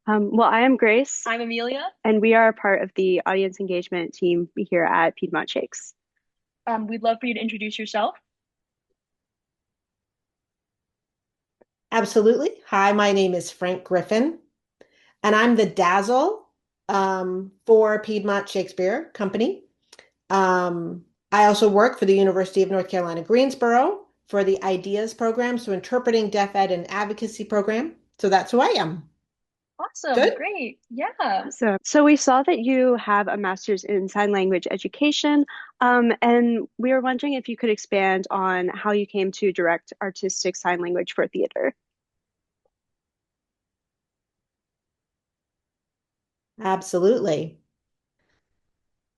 Well, I am Grace, I'm Amelia. and we are a part of the audience engagement team here at Piedmont Shakes. We'd love for you to introduce yourself. Absolutely. Hi, my name is Frank Griffin, and I'm the Dazzle for Piedmont Shakespeare Company. Um, I also work for the University of North Carolina, Greensboro for the IDEAS program, so interpreting deaf ed and advocacy program. So that's who I am. Awesome, Good. great. Yeah. So we saw that you have a master's in sign language education, and we were wondering if you could expand on how you came to direct artistic sign language for theater. Absolutely.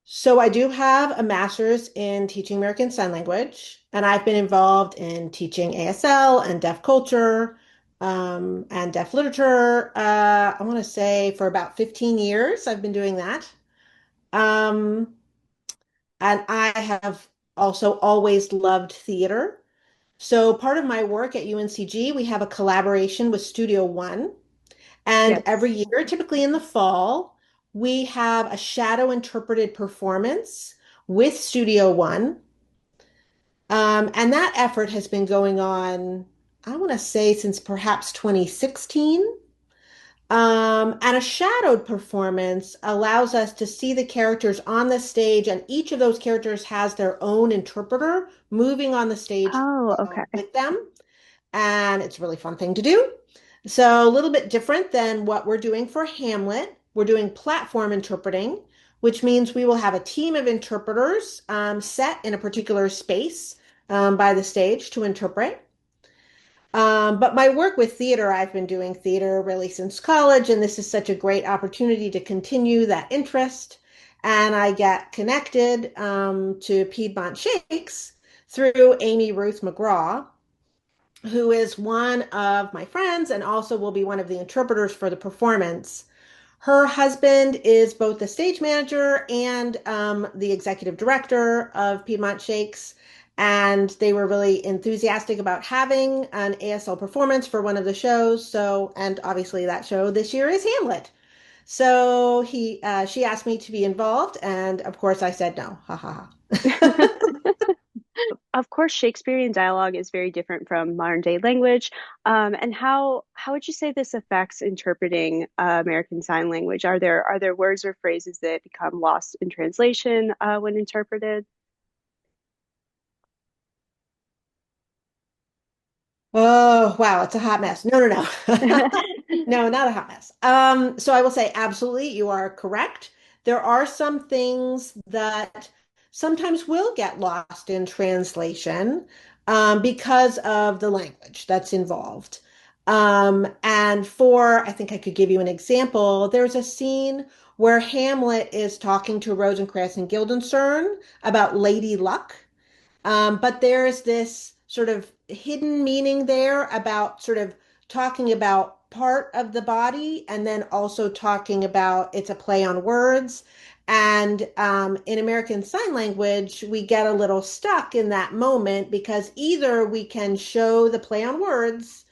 So I do have a master's in teaching American Sign Language, and I've been involved in teaching ASL and deaf culture, and deaf literature. I want to say for about 15 years, I've been doing that. Um, and I have also always loved theater. So part of my work at UNCG, we have a collaboration with Studio One. And every Yes. year, typically in the fall, we have a shadow interpreted performance with Studio One. And that effort has been going on, I want to say, since perhaps 2016. And a shadowed performance allows us to see the characters on the stage, and each of those characters has their own interpreter moving on the stage Oh, okay. with them. And it's a really fun thing to do. So, a little bit different than what we're doing for Hamlet. We're doing platform interpreting, which means we will have a team of interpreters set in a particular space by the stage to interpret. But my work with theater, I've been doing theater really since college, and this is such a great opportunity to continue that interest. And I get connected to Piedmont Shakes through Amy Ruth McGraw, who is one of my friends and also will be one of the interpreters for the performance. Her husband is both the stage manager and the executive director of Piedmont Shakes. And they were really enthusiastic about having an ASL performance for one of the shows. So, and obviously that show this year is Hamlet. So she asked me to be involved, and of course I said no. Ha ha ha. Of course, Shakespearean dialogue is very different from modern day language. And how would you say this affects interpreting American Sign Language? Are there words or phrases that become lost in translation when interpreted? Oh, wow, it's a hot mess. No, no, no. No, not a hot mess. So I will say absolutely, you are correct. There are some things that sometimes will get lost in translation because of the language that's involved. And I think I could give you an example. There's a scene where Hamlet is talking to Rosencrantz and Guildenstern about Lady Luck. But there's this sort of hidden meaning there about sort of talking about part of the body and then also talking about it's a play on words. And in American Sign Language, we get a little stuck in that moment because either we can show the play on words,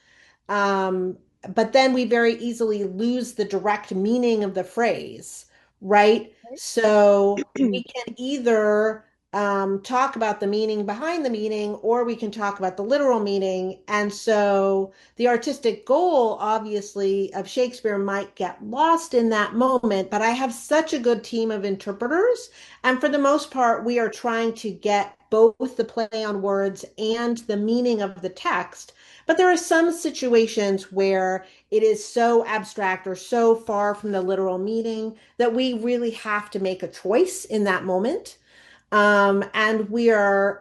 um, but then we very easily lose the direct meaning of the phrase, right? So we can either talk about the meaning behind the meaning, or we can talk about the literal meaning. And so the artistic goal, obviously, of Shakespeare might get lost in that moment. But I have such a good team of interpreters. And for the most part, we are trying to get both the play on words and the meaning of the text. But there are some situations where it is so abstract or so far from the literal meaning that we really have to make a choice in that moment. And we are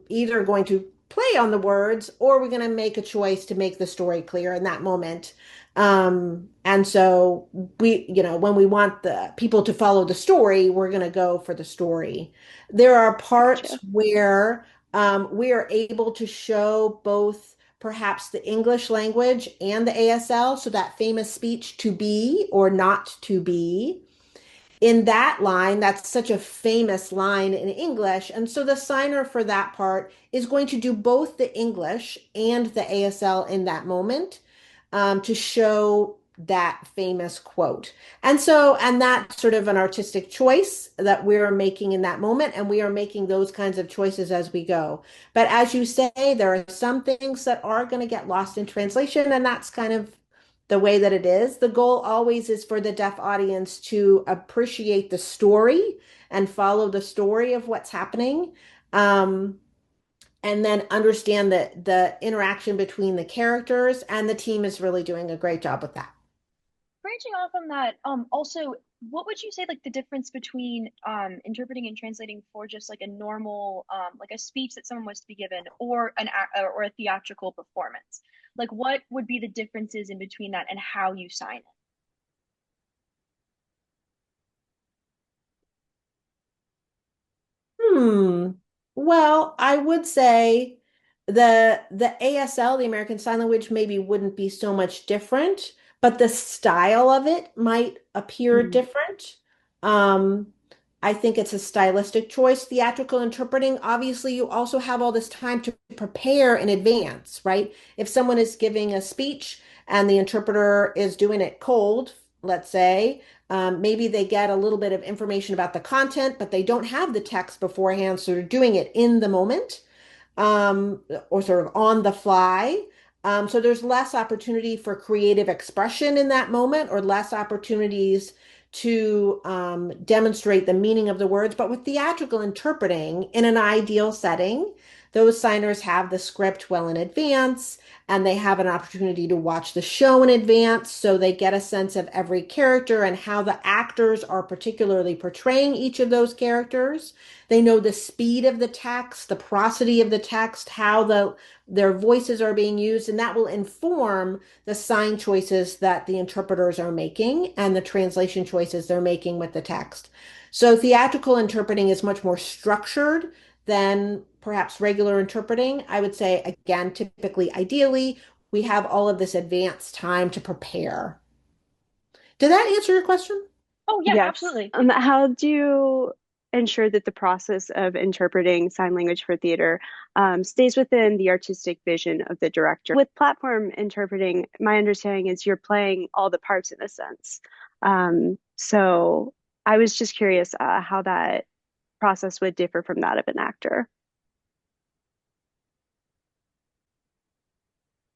either going to play on the words or we're going to make a choice to make the story clear in that moment. And so when we want the people to follow the story, we're going to go for the story. There are parts Gotcha. where we are able to show both perhaps the English language and the ASL. So that famous speech, to be or not to be, in that line, that's such a famous line in English. And so the signer for that part is going to do both the English and the ASL in that moment to show that famous quote. And that's sort of an artistic choice that we're making in that moment, and we are making those kinds of choices as we go. But as you say, there are some things that are going to get lost in translation, and that's kind of the way that it is. The goal always is for the deaf audience to appreciate the story and follow the story of what's happening. Um, and then understand the interaction between the characters, and the team is really doing a great job with that. Branching off from that, also, what would you say like the difference between interpreting and translating for just like a normal like a speech that someone was to be given or or a theatrical performance? Like what would be the differences in between that and how you sign it? Hmm. Well, I would say the ASL, the American Sign Language, maybe wouldn't be so much different, but the style of it might appear Mm, different. Um, I think it's a stylistic choice. Theatrical interpreting, obviously, you also have all this time to prepare in advance, right? If someone is giving a speech and the interpreter is doing it cold, let's say, maybe they get a little bit of information about the content, but they don't have the text beforehand, so they're doing it in the moment, or sort of on the fly. So there's less opportunity for creative expression in that moment, or less opportunities to demonstrate the meaning of the words. But with theatrical interpreting, in an ideal setting, those signers have the script well in advance, and they have an opportunity to watch the show in advance, so they get a sense of every character and how the actors are particularly portraying each of those characters. They know the speed of the text, the prosody of the text, how their voices are being used, and that will inform the sign choices that the interpreters are making and the translation choices they're making with the text. So theatrical interpreting is much more structured than perhaps regular interpreting. I would say, again, typically, ideally, we have all of this advanced time to prepare. Did that answer your question? Oh yeah, yes. absolutely. How do you ensure that the process of interpreting sign language for theater stays within the artistic vision of the director? With platform interpreting, my understanding is you're playing all the parts in a sense. So I was just curious how that process would differ from that of an actor.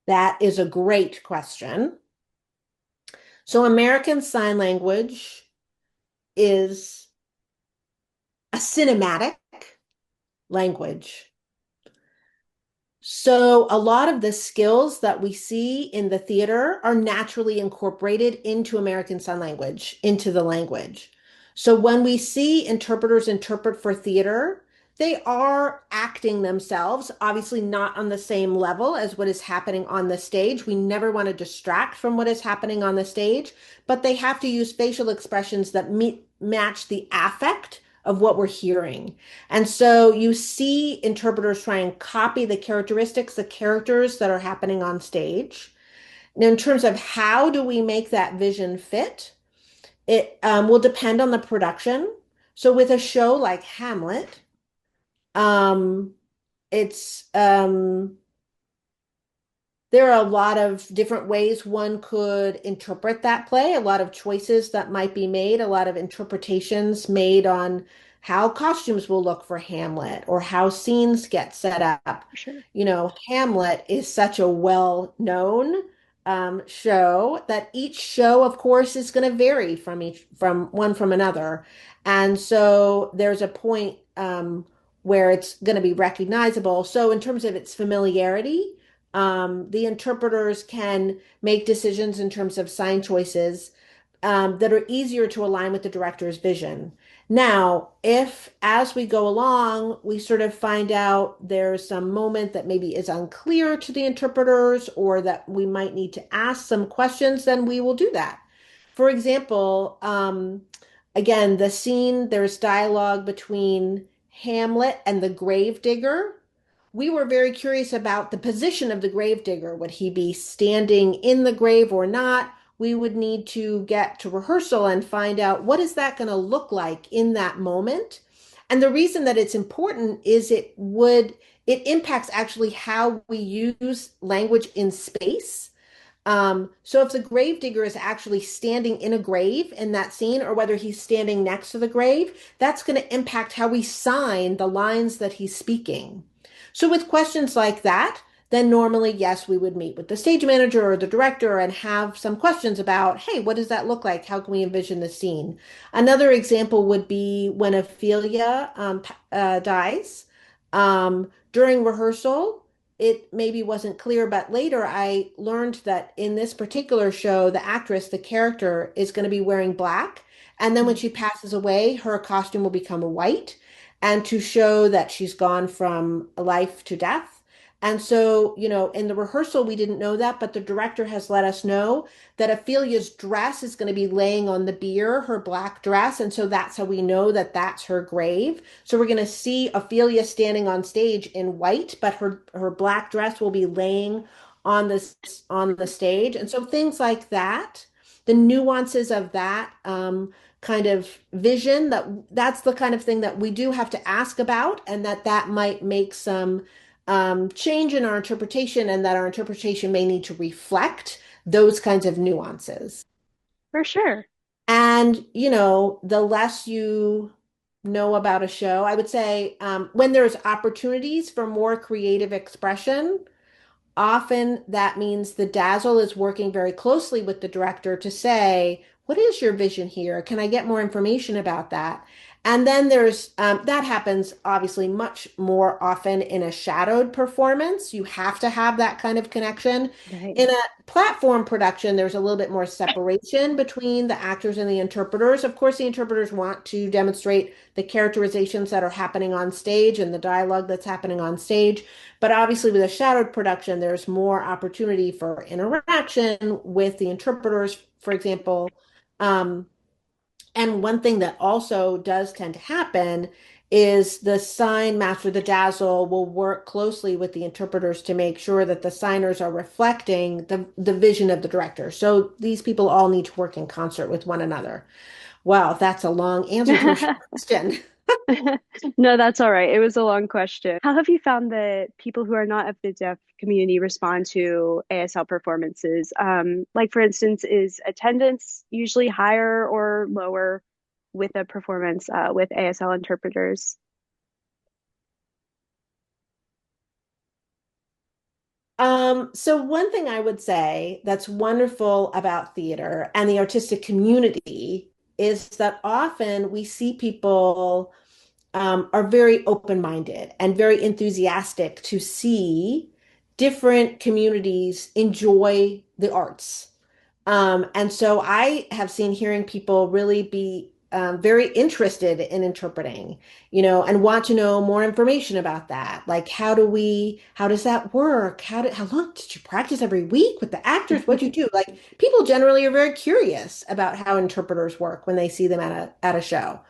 That is a great question. So American Sign Language is a cinematic language. So a lot of the skills that we see in the theater are naturally incorporated into American Sign Language, into the language. So when we see interpreters interpret for theater, they are acting themselves, obviously not on the same level as what is happening on the stage. We never want to distract from what is happening on the stage, but they have to use facial expressions that match the affect of what we're hearing. And so you see interpreters try and copy the characteristics, the characters that are happening on stage. Now, in terms of how do we make that vision fit, it will depend on the production. So with a show like Hamlet, um, it's there are a lot of different ways one could interpret that play, a lot of choices that might be made, a lot of interpretations made on how costumes will look for Hamlet or how scenes get set up. For sure. You know, Hamlet is such a well-known show that each show, of course, is going to vary from another. And so there's a point where it's going to be recognizable. So in terms of its familiarity, the interpreters can make decisions in terms of sign choices that are easier to align with the director's vision. Now, if as we go along, we sort of find out there's some moment that maybe is unclear to the interpreters or that we might need to ask some questions, then we will do that. For example, again, the scene, there's dialogue between Hamlet and the gravedigger. We were very curious about the position of the gravedigger. Would he be standing in the grave or not? We would need to get to rehearsal and find out what is that going to look like in that moment. And the reason that it's important is it impacts actually how we use language in space. So if the grave digger is actually standing in a grave in that scene, or whether he's standing next to the grave, that's going to impact how we sign the lines that he's speaking. So with questions like that, then normally, yes, we would meet with the stage manager or the director and have some questions about, hey, what does that look like? How can we envision the scene? Another example would be when Ophelia dies. During rehearsal, it maybe wasn't clear, but later I learned that in this particular show, the actress, the character, is going to be wearing black. And then when she passes away, her costume will become white, and to show that she's gone from life to death. And so, in the rehearsal, we didn't know that, but the director has let us know that Ophelia's dress is going to be laying on the bier, her black dress. And so that's how we know that that's her grave. So we're going to see Ophelia standing on stage in white, but her black dress will be laying on the stage. And so things like that, the nuances of that kind of vision, that's the kind of thing that we do have to ask about, and that might make some change in our interpretation, and that our interpretation may need to reflect those kinds of nuances. For sure. And, the less you know about a show, I would say when there's opportunities for more creative expression, often that means the Dazzle is working very closely with the director to say, what is your vision here? Can I get more information about that? And then there's that happens obviously much more often in a shadowed performance. You have to have that kind of connection. Right. In a platform production, there's a little bit more separation between the actors and the interpreters. Of course, the interpreters want to demonstrate the characterizations that are happening on stage and the dialogue that's happening on stage. But obviously, with a shadowed production, there's more opportunity for interaction with the interpreters, for example. Um, and one thing that also does tend to happen is the sign master, the dazzle, will work closely with the interpreters to make sure that the signers are reflecting the vision of the director. So these people all need to work in concert with one another. Wow, that's a long answer to a short question. No, that's all right. It was a long question. How have you found that people who are not of the deaf community respond to ASL performances? Like, for instance, is attendance usually higher or lower with a performance with ASL interpreters? So one thing I would say that's wonderful about theater and the artistic community is that often we see people are very open-minded and very enthusiastic to see different communities enjoy the arts. And so I have seen hearing people really be very interested in interpreting, and want to know more information about that. Like, how does that work? How long did you practice every week with the actors? What do you do? Like, people generally are very curious about how interpreters work when they see them at a show.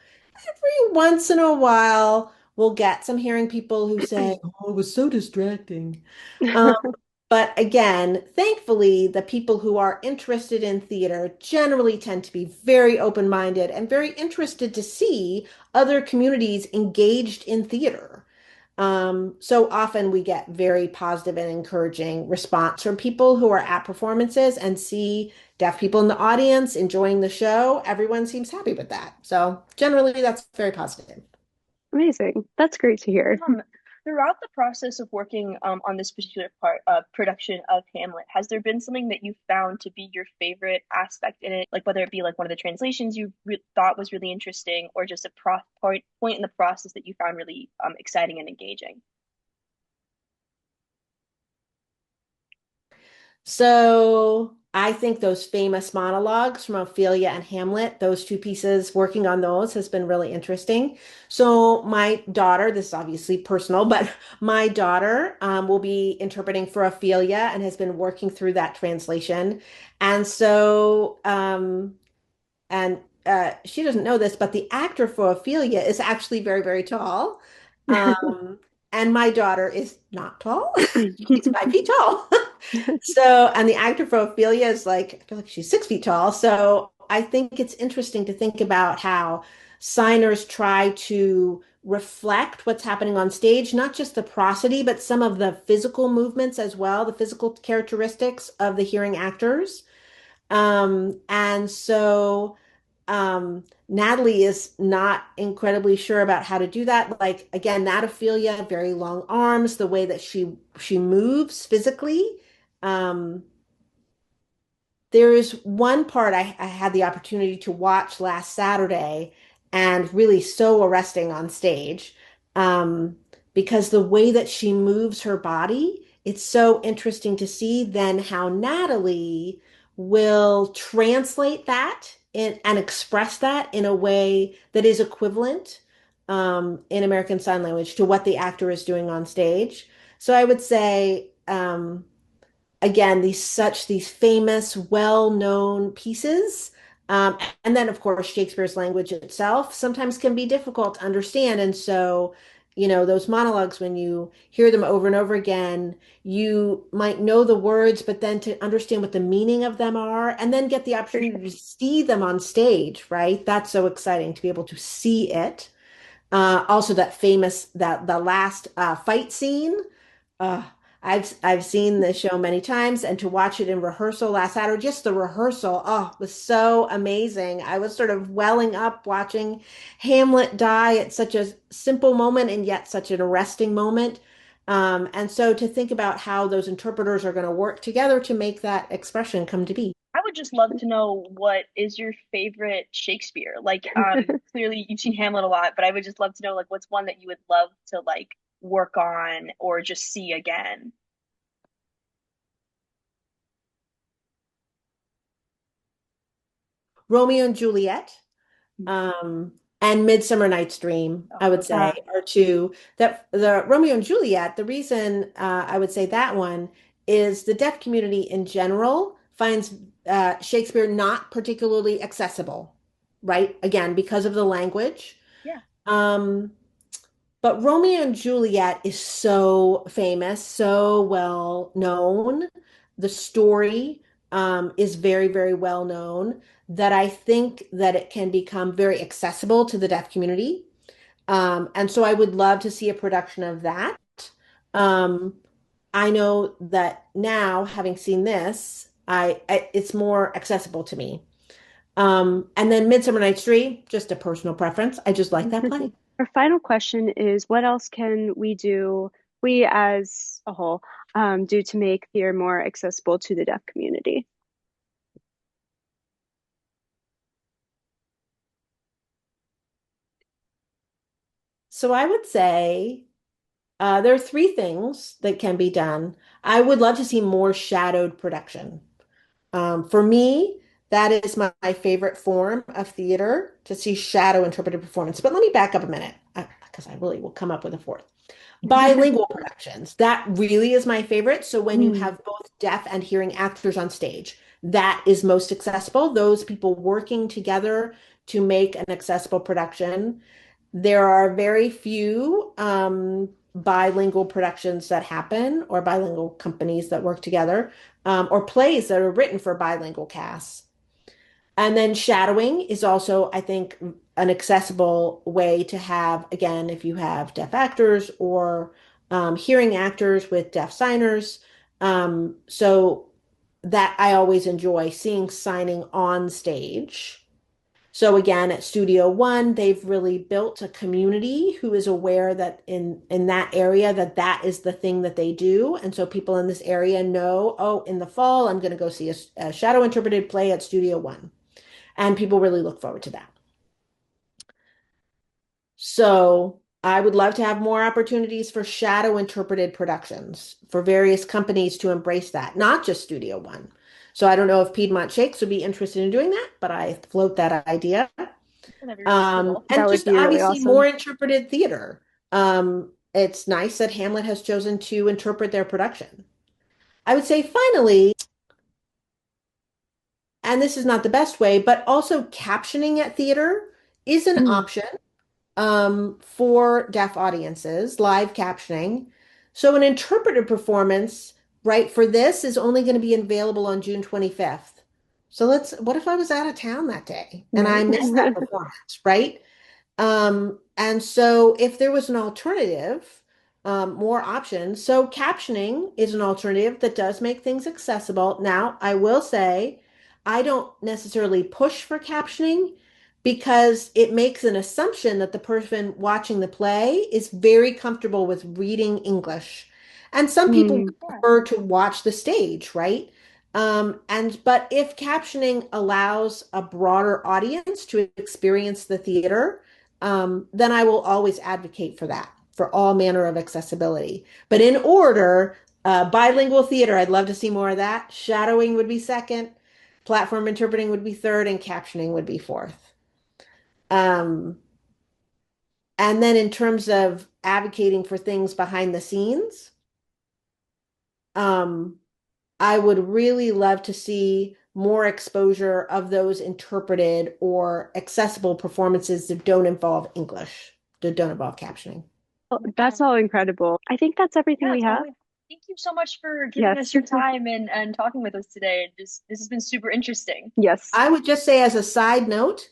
Every once in a while, we'll get some hearing people who say, "Oh, it was so distracting." Um, but again, thankfully, the people who are interested in theater generally tend to be very open-minded and very interested to see other communities engaged in theater. So often we get very positive and encouraging response from people who are at performances and see deaf people in the audience enjoying the show. Everyone seems happy with that. So generally, that's very positive. Amazing. That's great to hear. Um, Throughout the process of working on this particular part production of Hamlet, has there been something that you found to be your favorite aspect in it? Like whether it be like one of the translations you thought was really interesting, or just a point in the process that you found really exciting and engaging? So I think those famous monologues from Ophelia and Hamlet, those two pieces, working on those has been really interesting. So my daughter, this is obviously personal, but my daughter will be interpreting for Ophelia and has been working through that translation. And so, and she doesn't know this, but the actor for Ophelia is actually very, very tall. And my daughter is not tall. She's 5 feet tall. So, and the actor for Ophelia is like, I feel like she's 6 feet tall. So I think it's interesting to think about how signers try to reflect what's happening on stage, not just the prosody, but some of the physical movements as well, the physical characteristics of the hearing actors. And so Natalie is not incredibly sure about how to do that. Like again, Natophilia, very long arms, the way that she moves physically. Um, there is one part I had the opportunity to watch last Saturday and really so arresting on stage um, because the way that she moves her body, it's so interesting to see then how Natalie will translate that and express that in a way that is equivalent in American Sign Language to what the actor is doing on stage. So I would say, again, these famous, well-known pieces. And then, of course, Shakespeare's language itself sometimes can be difficult to understand. And so, those monologues, when you hear them over and over again, you might know the words, but then to understand what the meaning of them are, and then get the For sure. opportunity to see them on stage, right? That's so exciting to be able to see it. Also, that the last fight scene. Uh, I've seen the show many times, and to watch it in rehearsal last Saturday, just the rehearsal, was so amazing. I was sort of welling up watching Hamlet die at such a simple moment and yet such an arresting moment. And so to think about how those interpreters are going to work together to make that expression come to be. I would just love to know what is your favorite Shakespeare? Like, clearly you've seen Hamlet a lot, but I would just love to know like what's one that you would love to like work on or just see again. Romeo and Juliet. um, and Midsummer Night's Dream, Oh, I would those are say, are two that the Romeo and Juliet, the reason I would say that one is the deaf community in general finds Shakespeare not particularly accessible, right? Again, because of the language. yeah. Um, but Romeo and Juliet is so famous, so well known. The story is very, very well known that I think that it can become very accessible to the deaf community. And so I would love to see a production of that. Um, I know that now, having seen this, it's more accessible to me. And then Midsummer Night's Dream, just a personal preference. I just like that play. Our final question is, what else can we do, we as a whole, do to make theater more accessible to the deaf community? So I would say there are three things that can be done. I would love to see more shadowed production. For me, that is my favorite form of theater to see shadow interpreted performance. But let me back up a minute because I really will come up with a fourth. Bilingual productions. That really is my favorite. So when you Mm, have both deaf and hearing actors on stage, that is most accessible. Those people working together to make an accessible production. There are very few bilingual productions that happen, or bilingual companies that work together, or plays that are written for bilingual casts. And then shadowing is also, I think, an accessible way to have, again, if you have deaf actors or hearing actors with deaf signers. So that I always enjoy seeing signing on stage. So again, at Studio One, they've really built a community who is aware that in that area that that is the thing that they do, and so people in this area know, oh, in the fall, I'm going to go see a shadow interpreted play at Studio One, and people really look forward to that. So I would love to have more opportunities for shadow interpreted productions for various companies to embrace that, not just Studio One. So I don't know if Piedmont Shakes would be interested in doing that, but I float that idea. That'd be really cool. that And would just be really obviously more awesome. interpreted theater. It's nice that Hamlet has chosen to interpret their production. I would say finally, and this is not the best way, but also captioning at theater is an Mm, option for deaf audiences, live captioning. So an interpreted performance, right, for this is only going to be available on June 25th. So what if I was out of town that day and right. I missed that performance, right? And so if there was an alternative, more options. So captioning is an alternative that does make things accessible. Now, I will say I don't necessarily push for captioning because it makes an assumption that the person watching the play is very comfortable with reading English. And some people Mm. Yeah. prefer to watch the stage, right? But if captioning allows a broader audience to experience the theater, then I will always advocate for that, for all manner of accessibility. But in order, bilingual theater, I'd love to see more of that. Shadowing would be second, platform interpreting would be third, and captioning would be fourth. Um, and then in terms of advocating for things behind the scenes, um, I would really love to see more exposure of those interpreted or accessible performances that don't involve English, that don't involve captioning. Well, Yeah. that's all incredible. I think that's everything Yeah, we have. totally. Thank you so much for giving us Yes. your time and talking with us today. This has been super interesting. Yes. I would just say as a side note,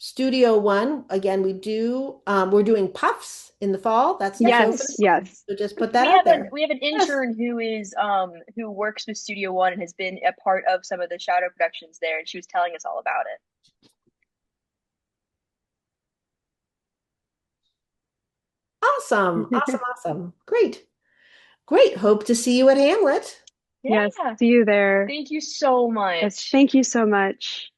Studio One, again, we're doing puffs in the fall. That's the show for the Yes. Yes. fall. Yes. So just put that out there. We have an Yes. intern who is who works with Studio One and has been a part of some of the shadow productions there, and she was telling us all about it. Awesome. Awesome. Awesome. Great. Great. Hope to see you at Hamlet. Yes. Yeah. See you there. Thank you so Yes. much. Thank you so much.